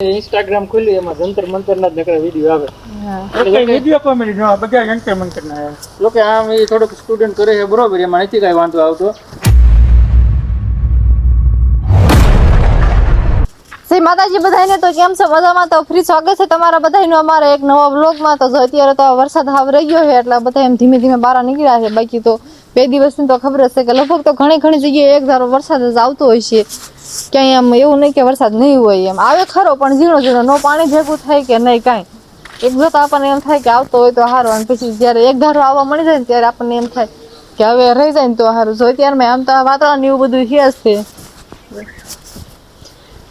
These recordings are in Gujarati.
इंस्टाग्राम खोली एम जंतर मंतर ना नकरा वीडियो आवे ओके वीडियो कॉमेडी नो बग्या एंटरटेनमेंट करना है लोके आम ए थोड़ो स्टूडेंट करे है बरोबर एमा नथी काई वांधो आवतो શ્રી માતાજી બધાને તો કેમ છો મજામાં તો ફ્રી સ્વાગત છે તમારા બધાનું અમારા એક નવા વ્લોગમાં તો જો અત્યારે તો વરસાદ હાવ રહી ગયો છે એટલે બધા એમ ધીમે ધીમે બહાર નીકળ્યા છે બાકી તો બે દિવસની તો ખબર હશે કે લગભગ તો ઘણી જગ્યાએ એક ધારો વરસાદ જ આવતો હોય છે ક્યાંય એમ એવું નહીં કે વરસાદ નહીં હોય એમ આવે ખરો પણ ઝીણો ઝીણો નો પાણી ભેગું થાય કે નહીં કાંઈ એક જોતા આપણને એમ થાય કે આવતો હોય તો સારું અને પછી જ્યારે એક ધારો આવવા મળી જાય ને ત્યારે આપણને એમ થાય કે હવે રહી જાય ને તો સારું જો અત્યારમાં આમ તો વાતાવરણ એવું બધું છે જ છે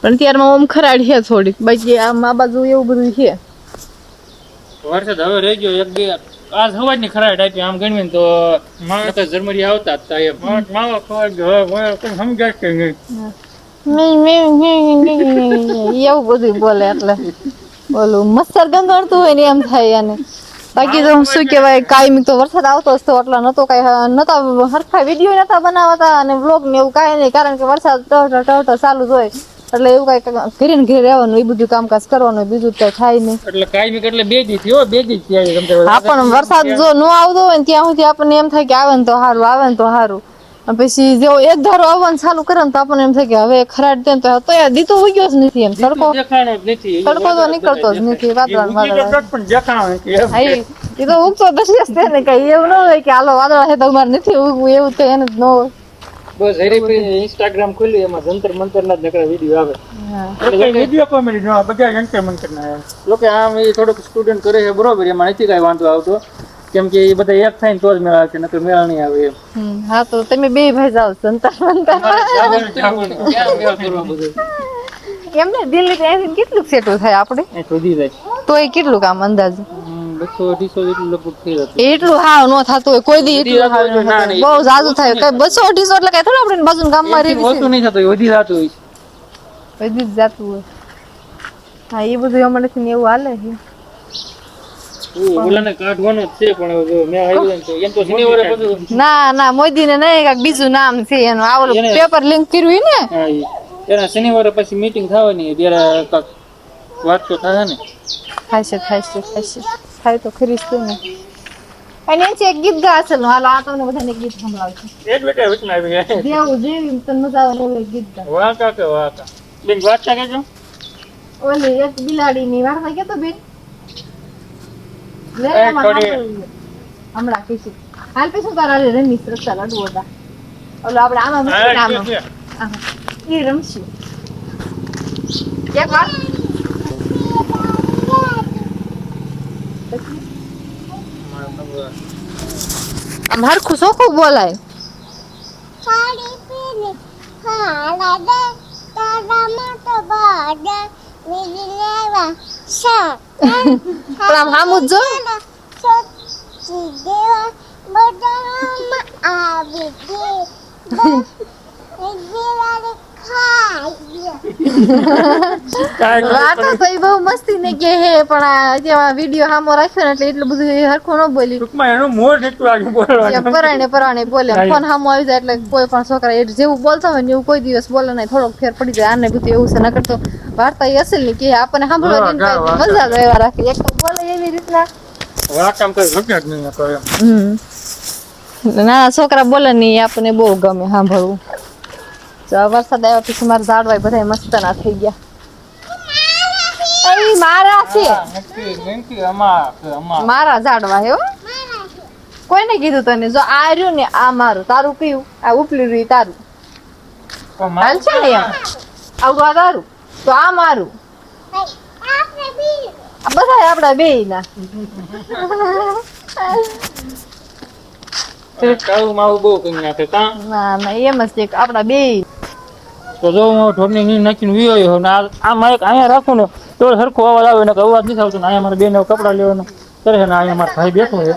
પણ ત્યારમાં ઓમ ખરાડ છે થોડીક બાકી આમ આ બાજુ એવું બધું છે વરસાદ હવે રહી ગયો એક બે આજ હવાજ ની ખરાડ આપી આમ ગણવીને તો માણસ જર્મની આવતા હતા એ માવા ખવાડ ગયો હવે કોઈ સમજાય કે નહીં એવું બધું બોલે એટલે બોલું મચ્છર ગંગણતું હોય ને એમ થાય એને બાકી તો શું કહેવાય કાયમી તો વરસાદ આવતો જ તો એટલે નતો કાંઈ નતા હરખા વિડીયો નતા બનાવતા અને વ્લોગ ને એવું કાંઈ નહીં કારણ કે વરસાદ ટહટો ચાલુ જ હોય એટલે એવું કાંઈ ઘરે ને ઘરે રહેવાનું એ બધું કામકાજ કરવાનું બીજું કઈ થાય નહીં એટલે કાયમી એટલે બે દી થયો બે દી થયા હા પણ વરસાદ જો ન આવતો હોય ને ત્યાં સુધી આપણને એમ થાય કે આવે ને તો સારું આવે ને તો સારું પછી જો એક ધારો આવવાનું ચાલુ કરે ને તો આપણને એમ થાય કે હવે ખરાડ દે તો યાર દીતો ઉગ્યો જ નથી એમ તડકો તો નીકળતો જ નથી વાદળ એ તો ઉગતો દસી જ ને કઈ એવું ન હોય કે હાલો વાદળ છે તો મારે નથી ઉગવું એવું તો એને જ ન હોય બસ હરીભાઈ इंस्टाग्राम खोली एम जंतर मंतर ना नकरा वीडियो आवे ओके वीडियो कॉमेडी नो बग्या एंटरटेनमेंट करना है लोके आम ए थोड़ो स्टूडेंट करे है बरोबर एमा नथी काई वांधो आवतो કેમ કે એ બધા એક થાય તો જ મેળ આવે નકર મેળ નહીં આવે હા તો તમે બે ભાઈ જાવ જંતર મંતર કેમ ને દિલ્હી થી કેટલું સેટું થાય આપણે સુધી જાય તો એ કેટલું કામ અંદાજે 200-250 જેટલું લગભગ થઈ જતું એટલું હાવ ન થતું હોય કોઈ દી એટલું બહુ જાજુ થાય કઈ 200-250 એટલે કઈ થોડું આપણે બાજુના ગામમાં રહી હોતું નહીં થતું વધી જતું હોય વધી જ જતું હોય હા એ બધું અમારેથી ને એવું હાલે છે ઓલાને કાઢવાનો જ છે પણ જો મે આવ્યો તો એમ તો શનિવારે બધું ના મોદીને નહીં કાક બીજું નામ છે એનું આવલું પેપર લિંક કર્યું ને હા એના શનિવારે પછી મીટિંગ થવાની ત્યારે કાક વાત તો થાય ને થાય તો ખરી જ ને અને છે એક ગીત ગા છે હાલો આ તમને બધાને ગીત સંભળાવું છું એક બેટા વચન આવી ગયા દેવું જેવી તને મજા આવે એવું ગીત ગા વાહ કાકા બેન વાત કેજો ઓલી એક બિલાડીની વાર્તા કેતો બેન હમણાં કીધું હાલ પછી તારા રમીશ રસ્તા લડવો હતા ઓલો આપણે આમાં એ રમશું એક વાર આમ હરખું ચોખ્ખું બોલાય પણ આમ હામું જ બહુ મસ્તી ને કે હે પણ વિડીયો હામો રાખ્યો ને એટલે એટલું બધું હરખું ન બોલી પરાણે બોલે ફોન હામો આવી જાય એટલે કોઈ પણ છોકરા જેવું બોલતા હોય ને એવું કોઈ દિવસ બોલે નહીં થોડોક ફેર પડી જાય આને બધું એવું છે ન કરતો વાર્તા એ અસલ ની કે આપણને સાંભળવા મજા જ એવા રાખે એક તો બોલે એવી રીતના નાના છોકરા બોલે નહીં આપણને બહુ ગમે સાંભળવું વરસાદ આવ્યા પછી મારા ઝાડવા બધા મસ્ત ના થઈ ગયા મારા છે મારા ઝાડવા હે કોઈને કીધું તને જો આ રહ્યું ને આ મારું તારું કયું આ ઉપલી રહ્યું તારું હાલ છે ને એમ આવડું આ તારું તો આ મારું બધા આપડા બે ના એમ જ આપડા બે તો જો હું ઢોરની નીંદ નાખીને વિયો આમાં એક અહીંયા રાખું ને તો સરખો અવાજ આવે ને અવાજ નથી આવતો ને અહીંયા મારે બેન કપડા લેવાનો કરે છે ને અહીંયા મારા ભાઈ બેઠો છે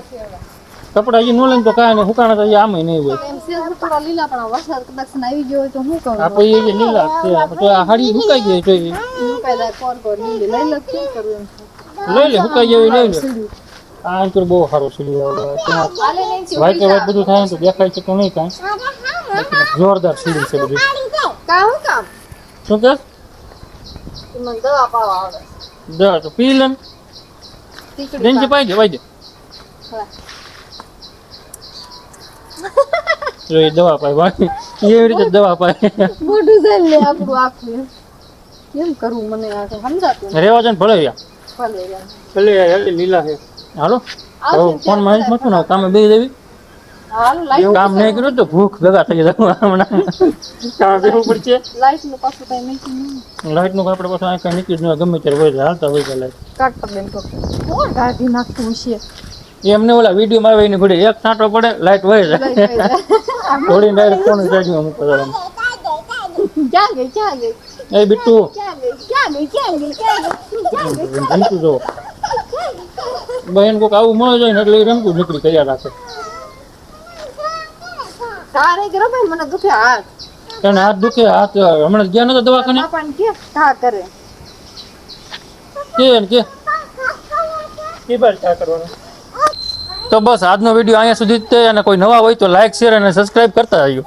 કપડા હજી ન લઈને તો કાંઈ નહીં હુકાણા તો આમ નહીં હોય લીલા પણ વરસાદ કદાચ આવી ગયો હોય તો શું કહું આપણે એ લીલા છે તો આ હાડી હુકાઈ ગઈ છે લઈ લે હુકાઈ જેવી લઈ લે આ અંતર બહુ સારું છે વાઈટ વાઈટ બધું થાય તો દેખાય છે તો નહીં કાંઈ જોરદાર સીડી છે બધું કામ શું કે આવડતી મને દવા પાવા આવડે દવા તો પી લે ખીચડી જેનથી પાઈ દે હા. જો એ દવા પાય બાકી એવી રીતે દવા પાય મોઢું જઈ લે આપણું આખું કેમ કરવું મને આ તો સમજાતું નથી. રેવા છે ને ભલે યા ભલે યાર. ભલે હેલી લીલા છે હાલો આવશે ફોન માં ત્યારે મતું ના કામે બે દેવી હાલો લાઈટ કામ નહીં કર્યું તો ભૂખ ભેગા થઈ જતા હમણાં કામ બેવું પડશે લાઈટ નું પાછું કઈ નીકળી નહીં લાઈટ નું આપણે પાછું આ કઈ નીકળી જ ન હોય, ગમે ત્યારે હોય હાલતા હોય લાઈટ કાઢ બેન તો કોણ કાઢી નાખતું છે એમને ઓલા વિડીયો માં આવે એની ઘોડે એક છાંટો પડે લાઈટ વહી જાય થોડી ડાયરેક્ટ કોણ ચાર્જિંગ મૂકો જવાનું ક્યાં ગઈ ક્યાં ગઈ એ બિટ્ટુ ક્યાં ગઈ ક્યાં ગઈ ક્યાં ગઈ ક્યાં ગઈ રમતું જો બહેન કોક આવું મળે જાય ને એટલે એ રમતું નીકળી કર્યા રાખે તારે કરો ભાઈ મને દુખે હાથ તને હાથ દુખે હાથ હમણાં ગયા નતો દવાખાને પાપાને કે તા કરે કે ને કે એ બાર ચા કરવાનું તો બસ આજનો વિડીયો અહીંયા સુધી જ તે અને કોઈ નવા હોય તો લાઈક શેર અને સબસ્ક્રાઇબ કરતા આવ્યો